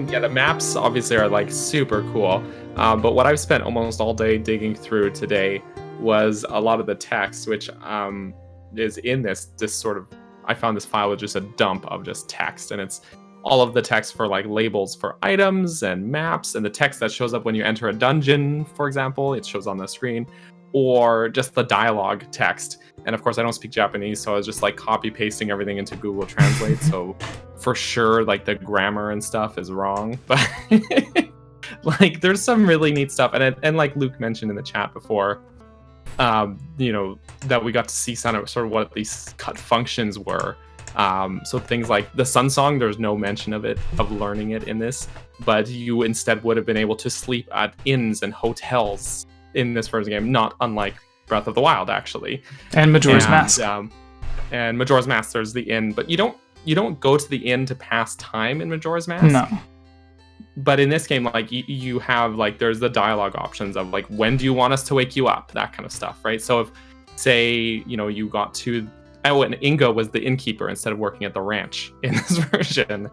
Yeah, the maps obviously are like super cool. But what I've spent almost all day digging through today was a lot of the text, which is in this sort of. I found this file with just a dump of just text, and it's all of the text for like labels for items and maps, and the text that shows up when you enter a dungeon, for example, it shows on the screen, or just the dialogue text. And of course, I don't speak Japanese, so I was just like copy pasting everything into Google Translate. So for sure, like the grammar and stuff is wrong, but like there's some really neat stuff. And like Luke mentioned in the chat before, that we got to see sort of what these cut functions were. So things like the Sun Song, there's no mention of learning it in this, but you instead would have been able to sleep at inns and hotels in this first game, not unlike Breath of the Wild, actually. And Majora's Mask. And Majora's Mask, there's the inn, but you don't go to the inn to pass time in Majora's Mask. No. But in this game, like you have like there's the dialogue options of like when do you want us to wake you up, that kind of stuff, right? So if say you got to and Ingo was the innkeeper instead of working at the ranch in this version.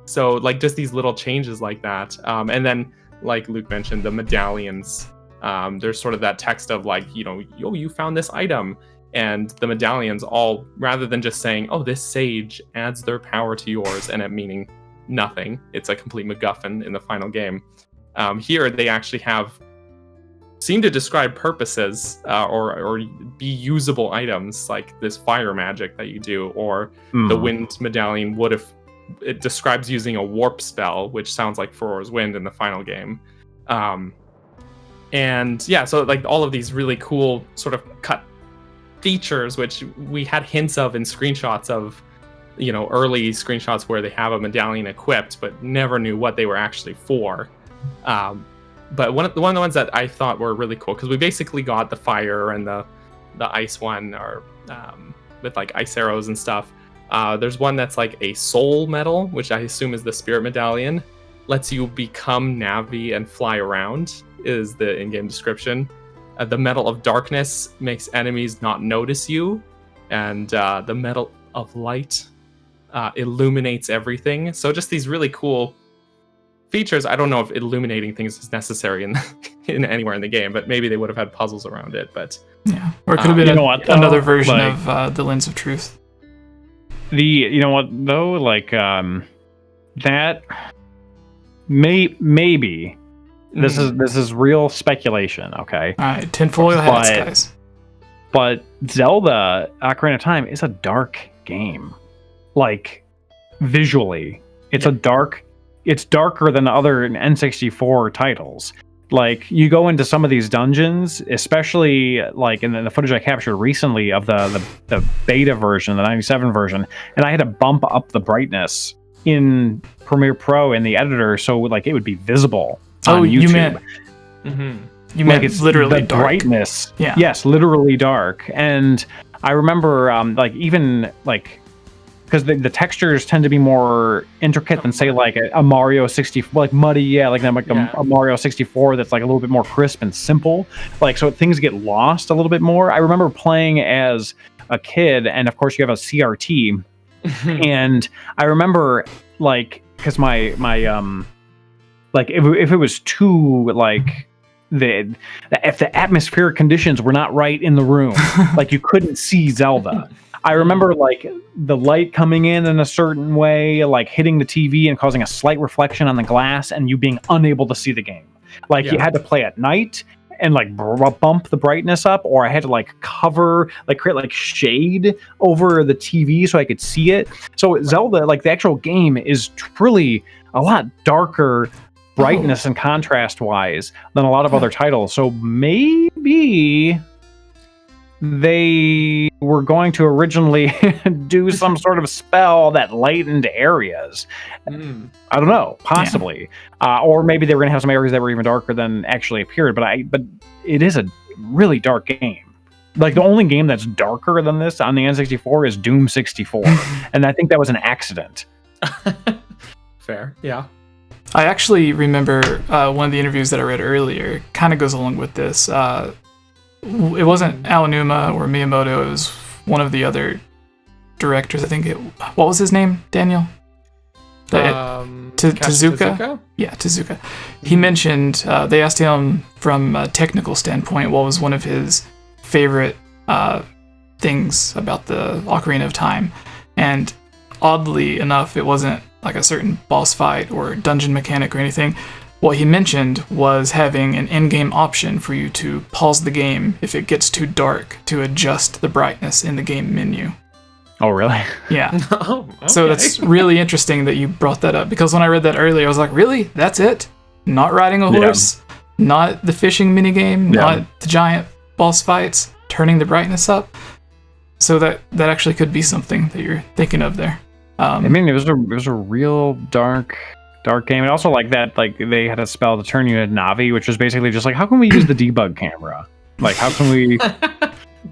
So like just these little changes like that, and then like Luke mentioned, the medallions. There's sort of that text of like you found this item. And the medallions all, rather than just saying, oh, this sage adds their power to yours, and it meaning nothing, it's a complete MacGuffin in the final game. Here they actually seem to describe purposes or be usable items, like this fire magic that you do, or the wind medallion it describes using a warp spell, which sounds like Furore's Wind in the final game. And yeah, so like all of these really cool sort of cut features, which we had hints of in screenshots of, early screenshots where they have a medallion equipped, but never knew what they were actually for. But one of the ones that I thought were really cool, because we basically got the fire and the ice one, or with like ice arrows and stuff. There's one that's like a soul medal, which I assume is the spirit medallion. Lets you become Navi and fly around, is the in-game description. The Medal of Darkness makes enemies not notice you, and the Medal of Light illuminates everything. So just these really cool features. I don't know if illuminating things is necessary in anywhere in the game, but maybe they would have had puzzles around it. But yeah, or it could have been another version of the Lens of Truth. That maybe. This is real speculation, okay? All right, tinfoil hats, guys. But Zelda Ocarina of Time is a dark game. Like, visually, it's it's darker than other N64 titles. Like, you go into some of these dungeons, especially like in the footage I captured recently of the beta version, the 97 version, and I had to bump up the brightness in Premiere Pro in the editor so like it would be visible. On YouTube. You meant it's literally the dark. Brightness. Yeah. Yes, literally dark. And I remember because the textures tend to be more intricate than say like a Mario 64, like muddy, a Mario 64 that's like a little bit more crisp and simple. Like so things get lost a little bit more. I remember playing as a kid, and of course you have a CRT, and I remember like because my like if it was too like if the atmospheric conditions were not right in the room, like you couldn't see Zelda. I remember like the light coming in a certain way, like hitting the TV and causing a slight reflection on the glass, and you being unable to see the game. Like you had to play at night and like bump the brightness up, or I had to like create like shade over the TV so I could see it. So Zelda, like the actual game, is truly a lot darker brightness and contrast wise than a lot of other titles. So maybe they were going to originally do some sort of spell that lightened areas. I don't know, possibly. Or maybe they were going to have some areas that were even darker than actually appeared. But it is a really dark game. Like the only game that's darker than this on the N64 is Doom 64. And I think that was an accident. Fair, yeah. I actually remember one of the interviews that I read earlier kind of goes along with this. It wasn't Aonuma or Miyamoto, it was one of the other directors. I think what was his name, Daniel? The Tezuka? Yeah, Tezuka. He mentioned, they asked him from a technical standpoint what was one of his favorite things about the Ocarina of Time. And oddly enough, it wasn't like a certain boss fight or dungeon mechanic or anything. What he mentioned was having an in-game option for you to pause the game if it gets too dark to adjust the brightness in the game menu. Oh, really? Yeah. Oh, okay. So that's really interesting that you brought that up, because when I read that earlier, I was like, really? That's it? Not riding a horse? Not the fishing minigame? Not the giant boss fights? Turning the brightness up? So that actually could be something that you're thinking of there. I mean, it was a real dark game. And also like that, like they had a spell to turn you into Navi, which was basically just like, how can we use the debug camera? Like, how can we...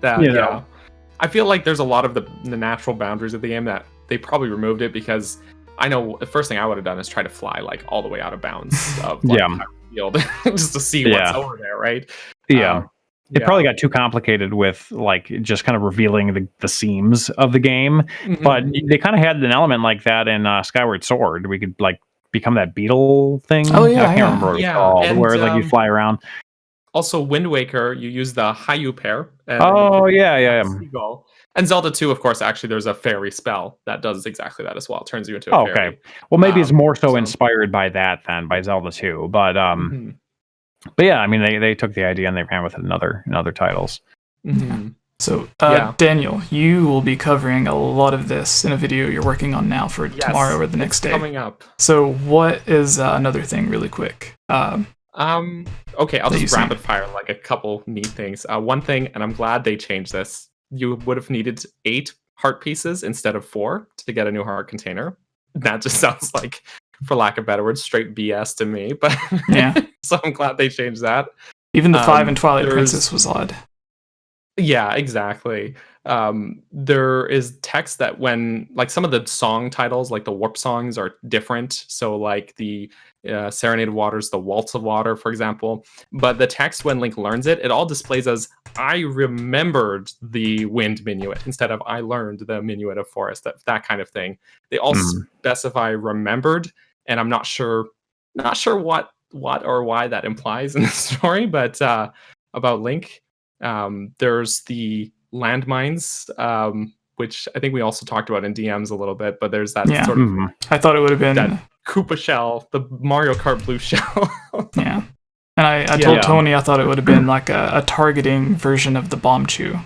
Yeah. I feel like there's a lot of the natural boundaries of the game that they probably removed it, because I know the first thing I would have done is try to fly like all the way out of bounds of like, field just to see what's over there, right? Yeah. It probably got too complicated with like just kind of revealing the seams of the game, but they kind of had an element like that in Skyward Sword. We could like become that beetle thing. Oh yeah, I can't remember what it's called, and, where like you fly around. Also, Wind Waker, you use the 𝐼𝐬 pair. And Seagull. And Zelda 2, of course, actually, there's a fairy spell that does exactly that as well. It turns you into a fairy. Okay. Well, maybe it's more so inspired by that than by Zelda 2. But but yeah, I mean, they took the idea and they ran with it in other titles. So, Daniel, you will be covering a lot of this in a video you're working on now for tomorrow or the next day. Coming up. So, what is another thing, really quick? Okay, I'll just rapid fire like a couple neat things. One thing, and I'm glad they changed this. You would have needed 8 heart pieces instead of 4 to get a new heart container. That just sounds like, for lack of better words, straight BS to me. But so I'm glad they changed that. Even the 5 in Twilight Princess was odd. Yeah, exactly. There is text that when, like, some of the song titles, like the Warp songs, are different. So, like the Serenade of Water is the Waltz of Water, for example. But the text, when Link learns it, it all displays as I remembered the wind minuet instead of I learned the minuet of forest. That kind of thing. They all specify remembered, and I'm not sure what or why that implies in the story. But about Link, there's the landmines, which I think we also talked about in DMs a little bit, but there's that sort of... I thought it would have been... that Koopa shell, the Mario Kart Blue shell. Yeah. And I told Tony I thought it would have been like a targeting version of the Bomb Chew.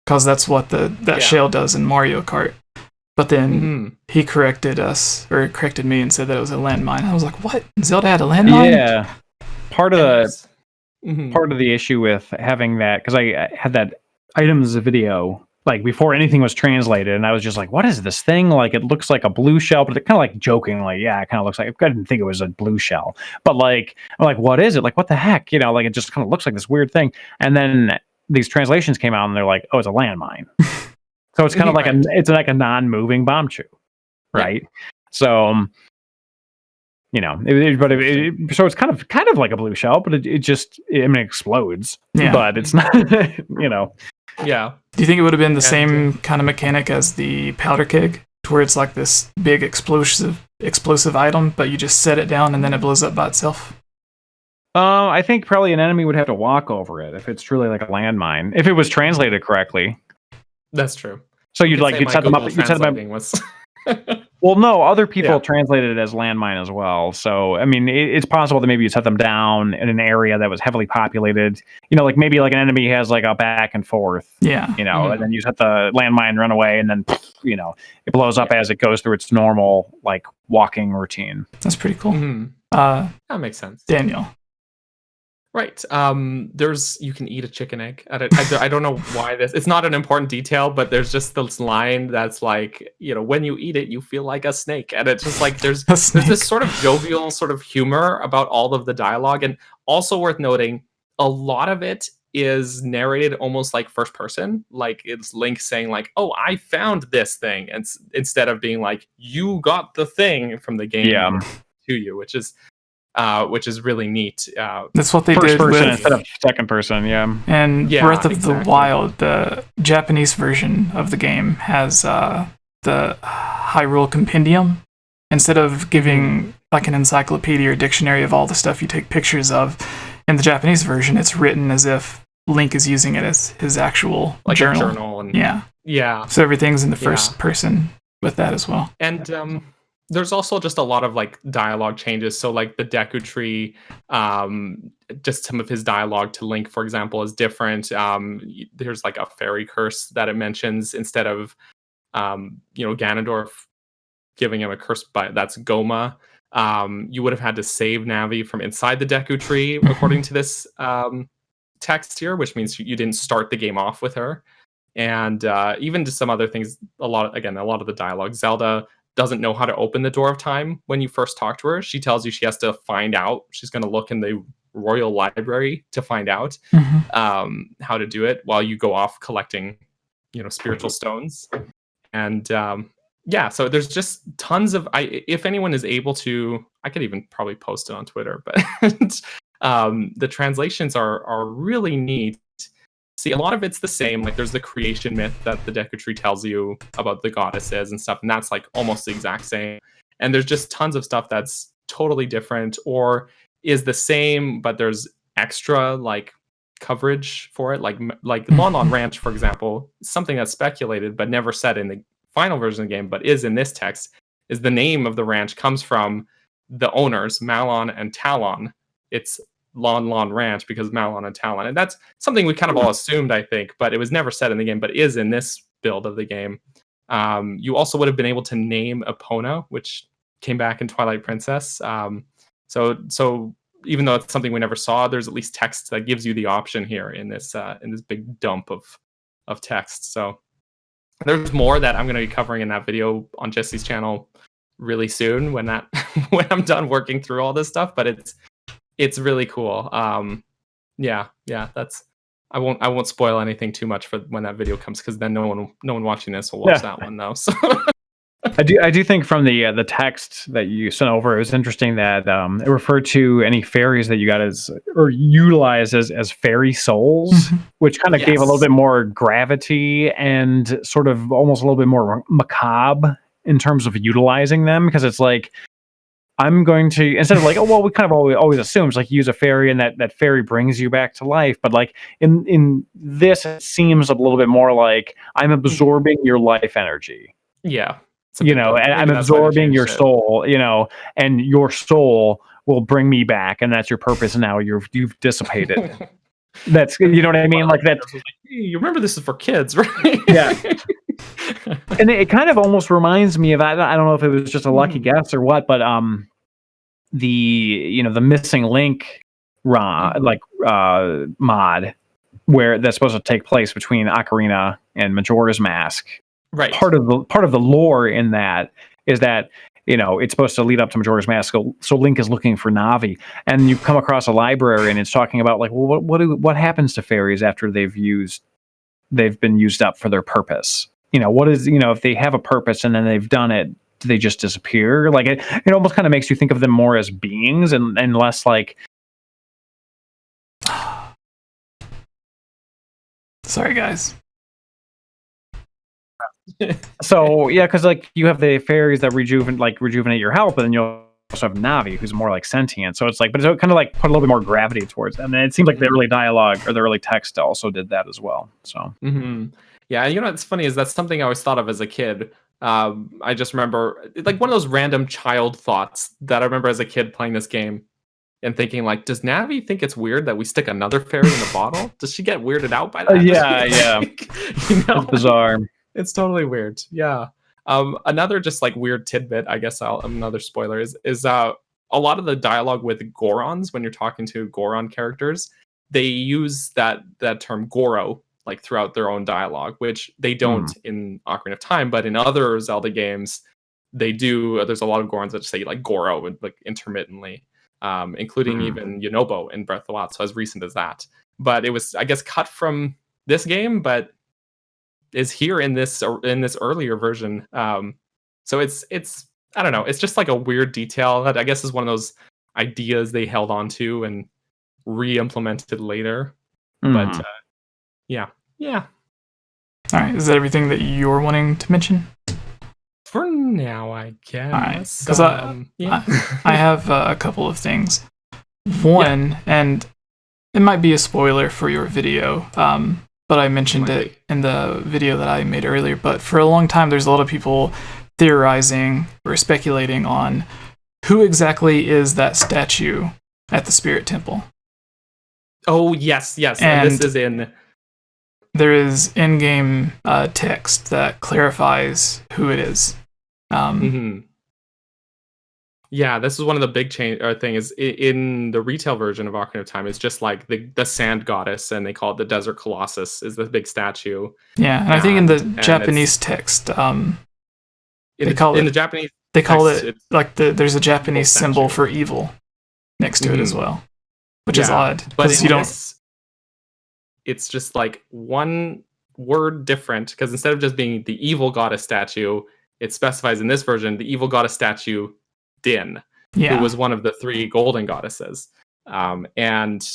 Because that's what that shell does in Mario Kart. But then he corrected me and said that it was a landmine. I was like, what? Zelda had a landmine? Yeah. Part of the issue with having that, because I had that items video like before anything was translated, and I was just like, what is this thing? Like, it looks like a blue shell, but it kind of like joking, like, yeah, it kind of looks like, I didn't think it was a blue shell, but like, I'm like, what is it? Like, what the heck? You know, like, it just kind of looks like this weird thing. And then these translations came out and they're like, oh, it's a landmine. So it's kind of like it's like a non-moving bomb chew, right? Yeah. So, you know, so it's kind of like a blue shell, but it just, I mean, it explodes, but it's not, you know. Yeah. Do you think it would have been the same kind of mechanic as the powder keg, to where it's like this big explosive item, but you just set it down and then it blows up by itself? I think probably an enemy would have to walk over it if it's truly like a landmine, if it was translated correctly. That's true. So you'd set them up. You'd set them up. Well, no, other people translated it as landmine as well. So, I mean, it's possible that maybe you set them down in an area that was heavily populated. You know, like maybe like an enemy has like a back and forth. Yeah. You know, and then you set the landmine, run away, and then, you know, it blows up as it goes through its normal like walking routine. That's pretty cool. That makes sense. Daniel. Right. You can eat a chicken egg. I don't know why it's not an important detail, but there's just this line that's like, you know, when you eat it, you feel like a snake. And it's just like, there's this sort of jovial sort of humor about all of the dialogue. And also worth noting, a lot of it is narrated almost like first person. Like it's Link saying like, oh, I found this thing. And instead of being like, you got the thing from the game to you, which is really neat. That's what they did with instead of second person, And Breath of the Wild, the Japanese version of the game has the Hyrule Compendium, instead of giving like an encyclopedia or dictionary of all the stuff you take pictures of, in the Japanese version, it's written as if Link is using it as his actual like journal. a journal. And, yeah. So everything's in the first person with that as well. And there's also just a lot of like dialogue changes. So like the Deku Tree, just some of his dialogue to Link, for example, is different. There's like a fairy curse that it mentions instead of Ganondorf giving him a curse, but that's Goma. You would have had to save Navi from inside the Deku Tree, according to this text here, which means you didn't start the game off with her. And even to some other things, a lot of the dialogue. Zelda doesn't know how to open the Door of Time when you first talk to her. She tells you she has to find out. She's going to look in the Royal Library to find out how to do it while you go off collecting, spiritual stones. And so there's just tons of. If anyone is able to, I could even probably post it on Twitter. But the translations are really neat. See, a lot of it's the same. Like, there's the creation myth that the Deku Tree tells you about the goddesses and stuff, and that's like almost the exact same. And there's just tons of stuff that's totally different or is the same, but there's extra like coverage for it. Like Lon Lon Ranch, for example, something that's speculated but never said in the final version of the game, but is in this text, is the name of the ranch comes from the owners, Malon and Talon. It's Lon Lon Ranch because Malon and Talon. And that's something we kind of all assumed, I think, but it was never said in the game, but is in this build of the game. You also would have been able to name Epona, which came back in Twilight Princess. So even though it's something we never saw, there's at least text that gives you the option here in this big dump of text. So there's more that I'm going to be covering in that video on Jesse's channel really soon when I'm done working through all this stuff, but it's really cool. That's I won't spoil anything too much for when that video comes, because then no one watching this will watch that one though. So I do think from the text that you sent over, it was interesting that it referred to any fairies that you got or utilized as fairy souls, which kind of gave a little bit more gravity and sort of almost a little bit more macabre in terms of utilizing them, because it's like, I'm going to, instead of like, we kind of always assume like you use a fairy and that fairy brings you back to life. But like in this, it seems a little bit more like I'm absorbing your life energy. Yeah. And I'm absorbing your soul, and your soul will bring me back. And that's your purpose. And now you've dissipated. That's, you know what I mean? Like that. Hey, you remember this is for kids, right? Yeah. And it kind of almost reminds me of, I don't know if it was just a lucky guess or what, but the missing link mod where that's supposed to take place between Ocarina and Majora's Mask. Right. Part of the lore in that is that it's supposed to lead up to Majora's Mask, so Link is looking for Navi, and you come across a library and it's talking about like, well, what happens to fairies after they've been used up for their purpose? What is, if they have a purpose and then they've done it, do they just disappear? Like it almost kind of makes you think of them more as beings and less like. Sorry, guys. So yeah, because like you have the fairies that rejuvenate your health, but then you also have Navi, who's more like sentient. So it's like, but it's kind of like put a little bit more gravity towards them. And it seems like the early dialogue or the early text also did that as well. So. Yeah, what's funny is that's something I always thought of as a kid. I just remember like one of those random child thoughts that I remember as a kid playing this game and thinking like, does Navi think it's weird that we stick another fairy in the bottle? Does she get weirded out by that? Yeah. It's bizarre. It's totally weird. Yeah. Another just like weird tidbit, I guess another spoiler is a lot of the dialogue with Gorons, when you're talking to Goron characters, they use that term Goro like throughout their own dialogue, which they don't in Ocarina of Time, but in other Zelda games they do. There's a lot of Gorons that say like Goro and like intermittently, including even Yunobo in Breath of the Wild, so as recent as that. But it was, I guess, cut from this game, but is here in this earlier version. So it's I don't know, it's just like a weird detail that I guess is one of those ideas they held on to and re-implemented later. But yeah. All right, is that everything that you're wanting to mention? For now, I guess. Because I have a couple of things. One, and it might be a spoiler for your video, but I mentioned it in the video that I made earlier. But for a long time, there's a lot of people theorizing or speculating on who exactly is that statue at the Spirit Temple. Oh, yes. And this is in... There is in-game text that clarifies who it is. Yeah, this is one of the big thing is in the retail version of Ocarina of Time. It's just like the sand goddess, and they call it the Desert Colossus, is the big statue. Yeah, and I think in the Japanese text, in the Japanese, they call it like there's a Japanese symbol for evil next to it as well, which is odd because you don't. It's just like one word different, because instead of just being the evil goddess statue, it specifies in this version the evil goddess statue Din, who was one of the 3 golden goddesses. And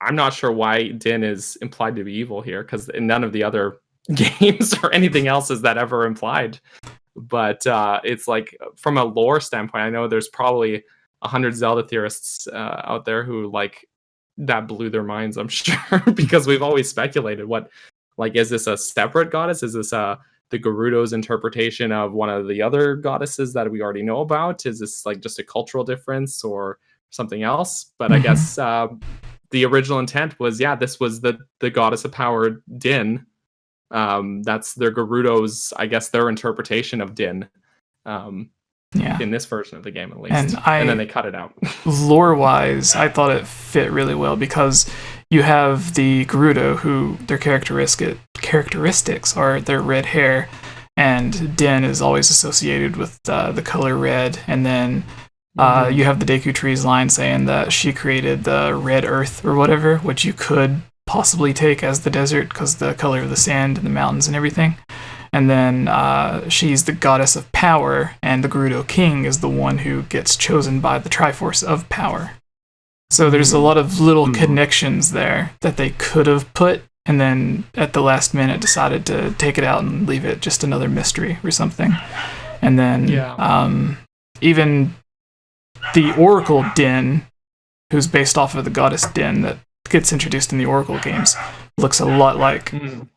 I'm not sure why Din is implied to be evil here, because in none of the other games or anything else is that ever implied. But it's like, from a lore standpoint, I know there's probably 100 Zelda theorists out there who like that blew their minds, I'm sure, because we've always speculated is this a separate goddess? Is this the Gerudo's interpretation of one of the other goddesses that we already know about? Is this like just a cultural difference or something else? But I guess the original intent was, this was the goddess of power, Din. That's their Gerudo's, I guess, their interpretation of Din. In this version of the game, at least. And then they cut it out. Lore-wise, I thought it fit really well because you have the Gerudo, who their characteristics are their red hair, and Din is always associated with the color red. And then you have the Deku Tree's line saying that she created the red earth or whatever, which you could possibly take as the desert because the color of the sand and the mountains and everything. And then she's the goddess of power, and the Gerudo King is the one who gets chosen by the Triforce of Power. So there's a lot of little connections there that they could have put, and then at the last minute decided to take it out and leave it just another mystery or something. And then even the Oracle Din, who's based off of the goddess Din that gets introduced in the Oracle games, looks a lot like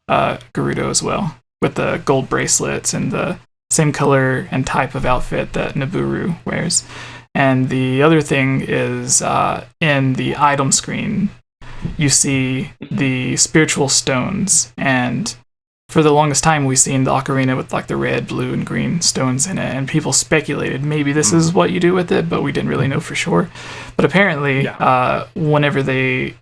Gerudo as well, with the gold bracelets and the same color and type of outfit that Nabooru wears. And the other thing is, in the item screen, you see the spiritual stones. And for the longest time, we've seen the ocarina with like the red, blue, and green stones in it. And people speculated maybe this is what you do with it, but we didn't really know for sure. But apparently, whenever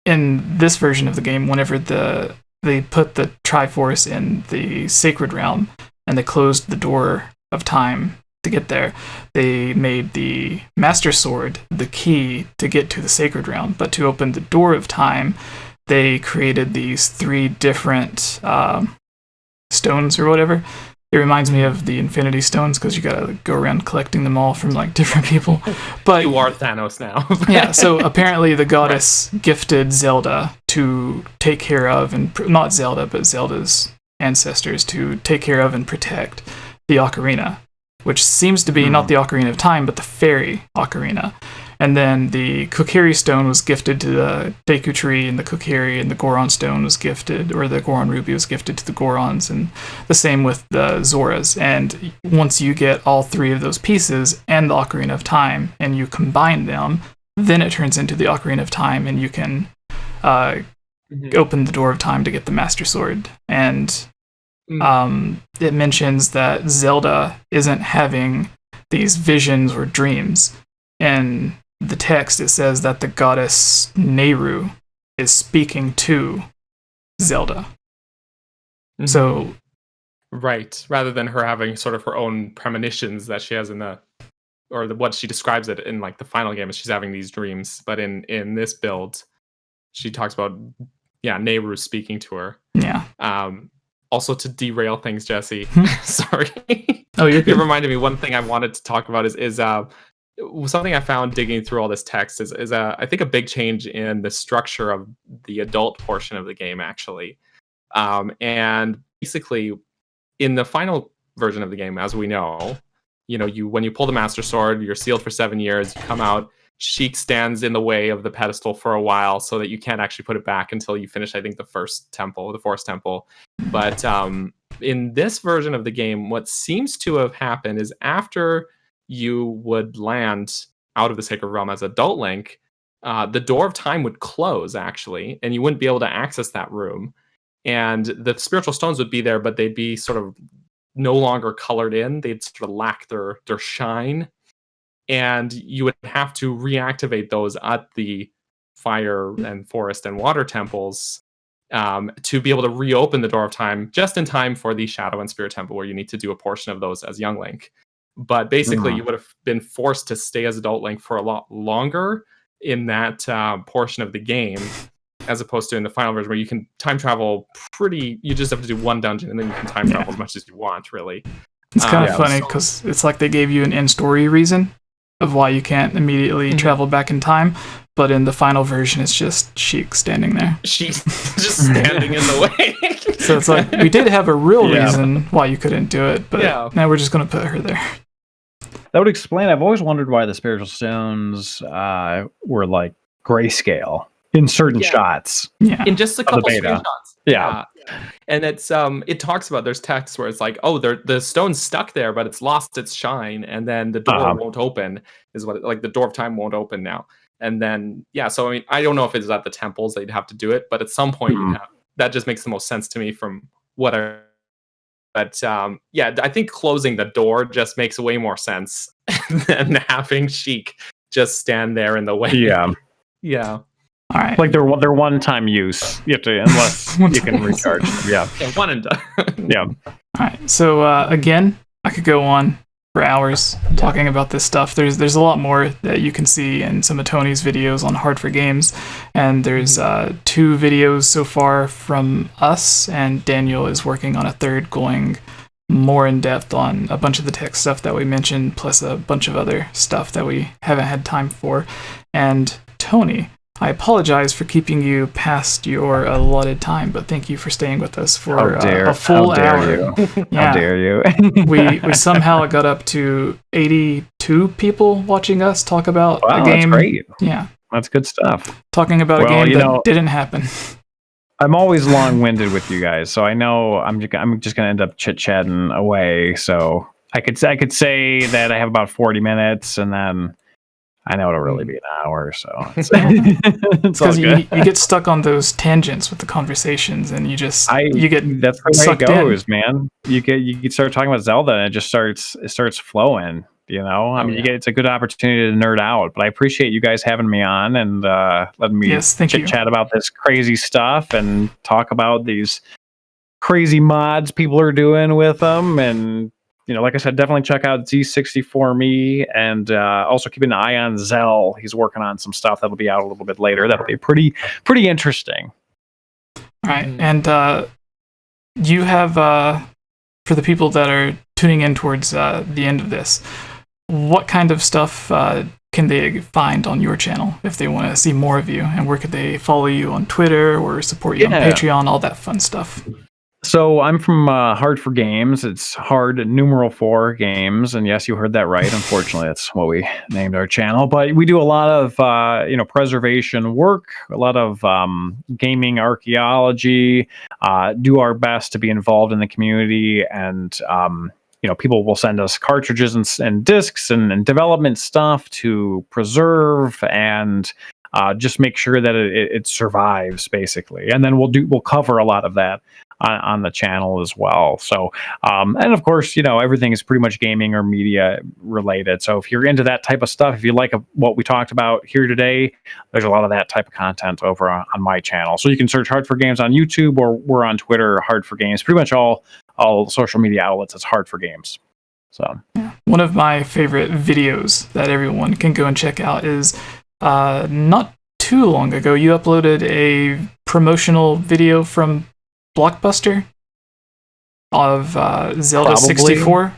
in this version of the game, whenever they put the Triforce in the Sacred Realm, and they closed the door of time to get there, they made the Master Sword the key to get to the Sacred Realm. But to open the door of time, they created these 3 different stones or whatever. It reminds me of the Infinity Stones because you gotta go around collecting them all from like different people. But you are Thanos now. So apparently the goddess gifted Zelda to take care of, and not Zelda, but Zelda's ancestors to take care of and protect the ocarina, which seems to be not the Ocarina of Time, but the fairy ocarina. And then the Kokiri Stone was gifted to the Deku Tree, and the Kokiri, and the Goron Stone was gifted, or the Goron Ruby was gifted to the Gorons, and the same with the Zoras. And once you get all 3 of those pieces and the Ocarina of Time, and you combine them, then it turns into the Ocarina of Time, and you can open the door of time to get the Master Sword. And it mentions that Zelda isn't having these visions or dreams. In the text, it says that the goddess Nehru is speaking to Zelda. So, right, rather than her having sort of her own premonitions that she has what she describes it in like the final game is she's having these dreams. But in this build, she talks about Nehru speaking to her. Yeah. Also, to derail things, Jesse. Sorry. Oh, you're good. It reminded me, one thing I wanted to talk about is something I found digging through all this text is I think a big change in the structure of the adult portion of the game, actually. And basically, in the final version of the game, as we know, when you pull the Master Sword, you're sealed for 7 years. You come out, 𝐼𝐸 stands in the way of the pedestal for a while, so that you can't actually put it back until you finish, I think, the first temple, the Forest Temple. But in this version of the game, what seems to have happened is after you would land out of the Sacred Realm as adult Link, the Door of Time would close, actually, and you wouldn't be able to access that room. And the spiritual stones would be there, but they'd be sort of no longer colored in. They'd sort of lack their shine. And you would have to reactivate those at the fire and forest and water temples to be able to reopen the Door of Time just in time for the Shadow and Spirit Temple, where you need to do a portion of those as young Link. But basically, you would have been forced to stay as adult Link for a lot longer in that portion of the game, as opposed to in the final version, where you can time travel you just have to do one dungeon, and then you can time travel as much as you want, really. It's kind of funny, because it's like they gave you an in-story reason of why you can't immediately travel back in time, but in the final version, it's just 𝐼𝐸 standing there. She's just standing in the way. So it's like, we did have a real reason why you couldn't do it, but now we're just going to put her there. That would explain. I've always wondered why the spiritual stones were like grayscale in certain shots. Yeah, in just a couple screenshots. Yeah. And it's it talks about, there's text where it's like, oh, the stone's stuck there, but it's lost its shine, and then the door won't open, is what, like, the Door of Time won't open now. And then so I mean, I don't know if it's at the temples they'd have to do it, but at some point that just makes the most sense to me from what I. But I think closing the door just makes way more sense than having 𝐼𝐸 just stand there in the way. Yeah. All right. Like their one-time use. You have to, unless you can recharge them. Yeah, one and done. Yeah. All right. So again, I could go on for hours talking about this stuff. There's a lot more that you can see in some of Tony's videos on Hard for Games, and there's 2 videos so far from us, and Daniel is working on a third, going more in depth on a bunch of the tech stuff that we mentioned, plus a bunch of other stuff that we haven't had time for. And Tony, I apologize for keeping you past your allotted time, but thank you for staying with us for a full hour. How dare you? we somehow got up to 82 people watching us talk about a game. That's great. Yeah. That's good stuff. Talking about a game that didn't happen. I'm always long-winded with you guys, so I know I'm just going to end up chit-chatting away. So I could say that I have about 40 minutes, and then I know it'll really be an hour, so it's because you get stuck on those tangents with the conversations, and you get that's the way it goes, man. You start talking about Zelda, and it starts flowing. I mean, it's a good opportunity to nerd out. But I appreciate you guys having me on and letting me chat about this crazy stuff and talk about these crazy mods people are doing with them. And like I said, definitely check out Z64Me, and also keep an eye on Zell. He's working on some stuff that'll be out a little bit later. That'll be pretty interesting. All right, and you have for the people that are tuning in towards the end of this, what kind of stuff can they find on your channel if they want to see more of you, and where could they follow you on Twitter or support you on Patreon, all that fun stuff? So I'm from Hard for Games. It's hard numeral 4 games, and yes, you heard that right. Unfortunately, that's what we named our channel. But we do a lot of preservation work, a lot of gaming archaeology. Do our best to be involved in the community, and people will send us cartridges and discs and development stuff to preserve and just make sure that it survives, basically. And then we'll cover a lot of that on the channel as well. So, and of course, everything is pretty much gaming or media related. So if you're into that type of stuff, if you like what we talked about here today, there's a lot of that type of content over on my channel. So you can search Hard for Games on YouTube, or we're on Twitter, Hard for Games. Pretty much all social media outlets, it's Hard for Games. So one of my favorite videos that everyone can go and check out is not too long ago, you uploaded a promotional video from Blockbuster of Zelda 64.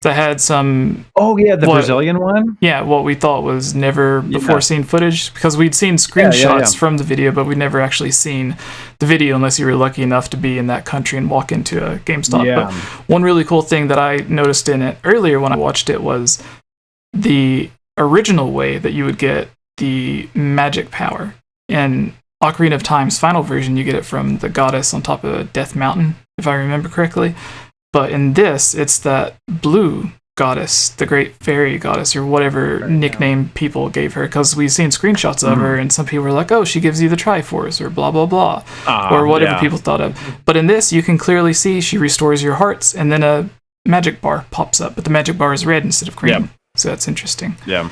that had some. Oh yeah, the Brazilian one. Yeah, what we thought was never before seen footage, because we'd seen screenshots from the video, but we'd never actually seen the video unless you were lucky enough to be in that country and walk into a GameStop. Yeah. But one really cool thing that I noticed in it earlier when I watched it was the original way that you would get the magic power. In Ocarina of Time's final version, you get it from the goddess on top of Death Mountain, if I remember correctly. But in this, it's that blue goddess, the great fairy goddess, or whatever nickname people gave her, because we've seen screenshots of her, and some people were like, oh, she gives you the Triforce, or blah, blah, blah, or whatever people thought of. But in this, you can clearly see she restores your hearts, and then a magic bar pops up, but the magic bar is red instead of green. So that's interesting. Yeah.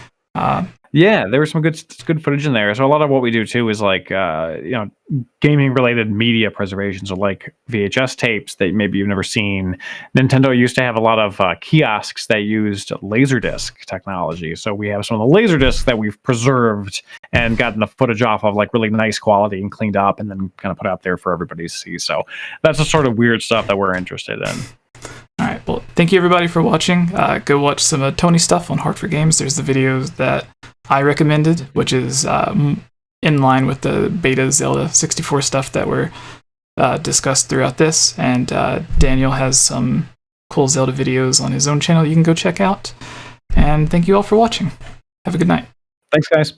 Yeah, there was some good footage in there. So a lot of what we do too is like gaming related media preservation. So like VHS tapes that maybe you've never seen. Nintendo used to have a lot of kiosks that used Laserdisc technology. So we have some of the Laserdiscs that we've preserved and gotten the footage off of like really nice quality and cleaned up and then kind of put out there for everybody to see. So that's the sort of weird stuff that we're interested in. All right, well, thank you everybody for watching. Go watch some of Tony's stuff on Hard for Games. There's the videos that I recommended, which is in line with the beta Zelda 64 stuff that were discussed throughout this. And Daniel has some cool Zelda videos on his own channel you can go check out. And thank you all for watching. Have a good night. Thanks, guys.